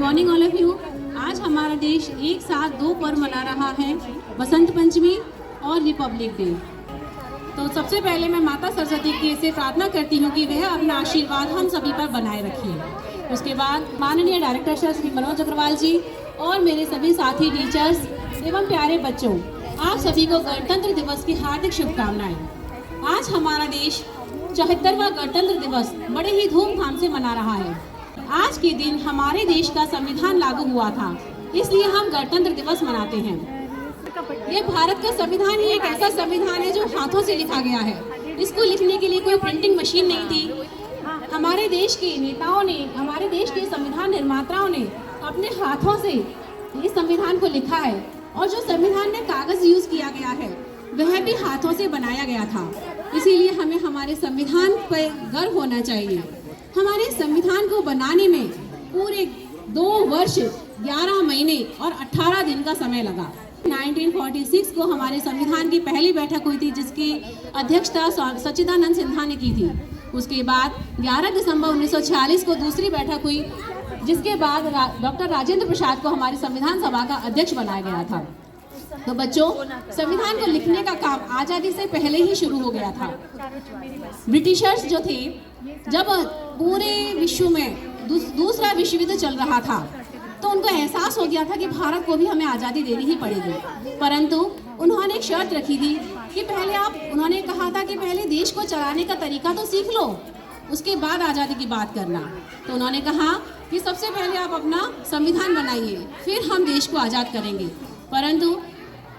Morning all of you. आज हमारा देश एक साथ दो पर्व मना रहा है, बसंत पंचमी और रिपब्लिक डे। तो सबसे पहले मैं माता सरस्वती की से प्रार्थना करती हूँ कि वह अपना आशीर्वाद हम सभी पर बनाए रखिए। उसके बाद माननीय डायरेक्टर सर श्री मनोज अग्रवाल जी और मेरे सभी साथी टीचर्स एवं प्यारे बच्चों, आप सभी को गणतंत्र दिवस की हार्दिक शुभकामनाएं। आज हमारा देश 74वां गणतंत्र दिवस बड़े ही धूमधाम से मना रहा है। आज के दिन हमारे देश का संविधान लागू हुआ था, इसलिए हम गणतंत्र दिवस मनाते हैं। ये भारत का संविधान ही एक ऐसा संविधान है जो हाथों से लिखा गया है। इसको लिखने के लिए कोई प्रिंटिंग मशीन नहीं थी। हमारे देश के नेताओं ने, हमारे देश के संविधान निर्माताओं ने अपने हाथों से इस संविधान को लिखा है और जो संविधान में कागज यूज किया गया है वह भी हाथों से बनाया गया था। इसीलिए हमें हमारे संविधान पर गर्व होना चाहिए। हमारे संविधान को बनाने में पूरे 2 वर्ष 11 महीने और 18 दिन का समय लगा। 1946 को हमारे संविधान की पहली बैठक हुई थी, जिसकी अध्यक्षता सच्चिदानंद सिन्हा ने की थी। उसके बाद 11 दिसंबर 1946 को दूसरी बैठक हुई, जिसके बाद डॉक्टर राजेंद्र प्रसाद को हमारी संविधान सभा का अध्यक्ष बनाया गया था। तो बच्चों, संविधान को लिखने का काम आज़ादी से पहले ही शुरू हो गया था। ब्रिटिशर्स जो थे, जब पूरे विश्व में दूसरा विश्व युद्ध चल रहा था, तो उनको एहसास हो गया था कि भारत को भी हमें आज़ादी देनी ही पड़ेगी। परंतु उन्होंने एक शर्त रखी थी कि उन्होंने कहा था कि पहले देश को चलाने का तरीका तो सीख लो, उसके बाद आज़ादी की बात करना। तो उन्होंने कहा कि सबसे पहले आप अपना संविधान बनाइए, फिर हम देश को आज़ाद करेंगे। परंतु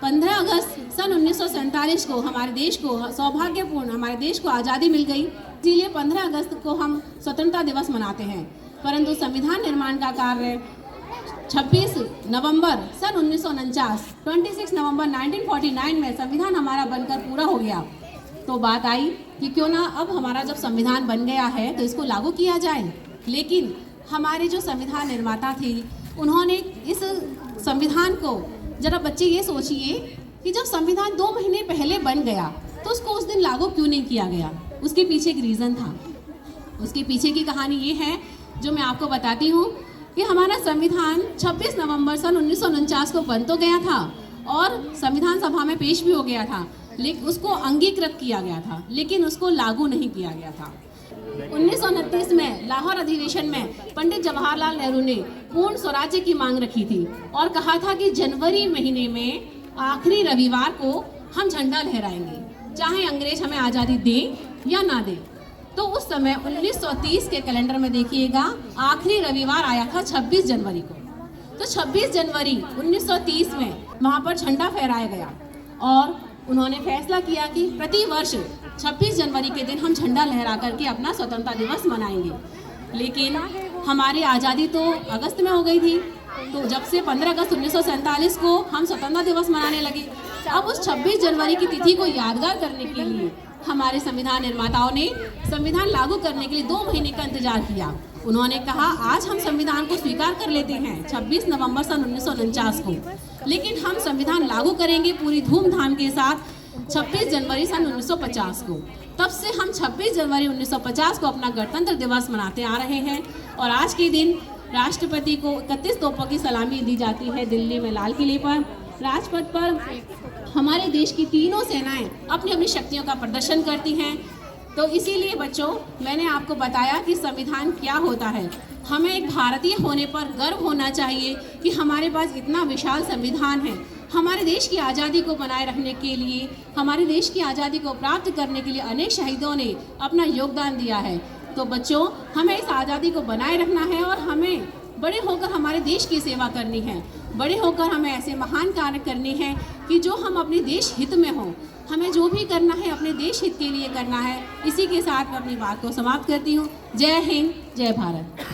15 अगस्त सन 1947 को हमारे देश को सौभाग्यपूर्ण हमारे देश को आज़ादी मिल गई। इसीलिए 15 अगस्त को हम स्वतंत्रता दिवस मनाते हैं। परंतु संविधान निर्माण का कार्य 26 नवंबर सन 1949 26 नवंबर 1949 में संविधान हमारा बनकर पूरा हो गया। तो बात आई कि क्यों ना अब हमारा जब संविधान बन गया है तो इसको लागू किया जाए। लेकिन हमारे जो संविधान निर्माता थे, उन्होंने इस संविधान को, जरा बच्चे ये सोचिए कि जब संविधान 2 महीने पहले बन गया तो उसको उस दिन लागू क्यों नहीं किया गया। उसके पीछे एक रीज़न था। उसके पीछे की कहानी ये है जो मैं आपको बताती हूँ कि हमारा संविधान 26 नवंबर सन 1949 को बन तो गया था और संविधान सभा में पेश भी हो गया था, लेकिन उसको अंगीकृत किया गया था, लेकिन उसको लागू नहीं किया गया था। 1929 में लाहौर अधिवेशन में पंडित जवाहरलाल नेहरू ने पूर्ण स्वराज्य की मांग रखी थी और कहा था कि जनवरी महीने में आखिरी रविवार को हम झंडा लहराएंगे, चाहे अंग्रेज हमें आज़ादी दें या ना दें। तो उस समय 1930 के कैलेंडर में देखिएगा, आखिरी रविवार आया था 26 जनवरी को। तो 26 जनवरी 1930 में वहाँ पर झंडा फहराया गया और उन्होंने फैसला किया कि प्रति वर्ष 26 जनवरी के दिन हम झंडा लहरा करके अपना स्वतंत्रता दिवस मनाएंगे। लेकिन हमारी आज़ादी तो अगस्त में हो गई थी, तो जब से 15 अगस्त 1947 को हम स्वतंत्रता दिवस मनाने लगे, अब उस 26 जनवरी की तिथि को यादगार करने के लिए हमारे संविधान निर्माताओं ने संविधान लागू करने के लिए 2 महीने का इंतजार किया। उन्होंने कहा आज हम संविधान को स्वीकार कर लेते हैं 26 नवंबर सन 1949 को, लेकिन हम संविधान लागू करेंगे पूरी धूमधाम के साथ 26 जनवरी सन 1950 को। तब से हम 26 जनवरी 1950 को अपना गणतंत्र दिवस मनाते आ रहे हैं और आज के दिन राष्ट्रपति को 31 तोपों की सलामी दी जाती है। दिल्ली में लाल किले पर, राजपथ पर हमारे देश की तीनों सेनाएं अपनी अपनी शक्तियों का प्रदर्शन करती हैं। तो इसीलिए बच्चों, मैंने आपको बताया कि संविधान क्या होता है। हमें एक भारतीय होने पर गर्व होना चाहिए कि हमारे पास इतना विशाल संविधान है। हमारे देश की आज़ादी को बनाए रखने के लिए, हमारे देश की आज़ादी को प्राप्त करने के लिए अनेक शहीदों ने अपना योगदान दिया है। तो बच्चों, हमें इस आज़ादी को बनाए रखना है और हमें बड़े होकर हमारे देश की सेवा करनी है। बड़े होकर हमें ऐसे महान कार्य करने हैं कि जो हम अपने देश हित में हों। हमें जो भी करना है अपने देश हित के लिए करना है। इसी के साथ मैं अपनी बात को समाप्त करती हूँ। जय हिंद, जय भारत।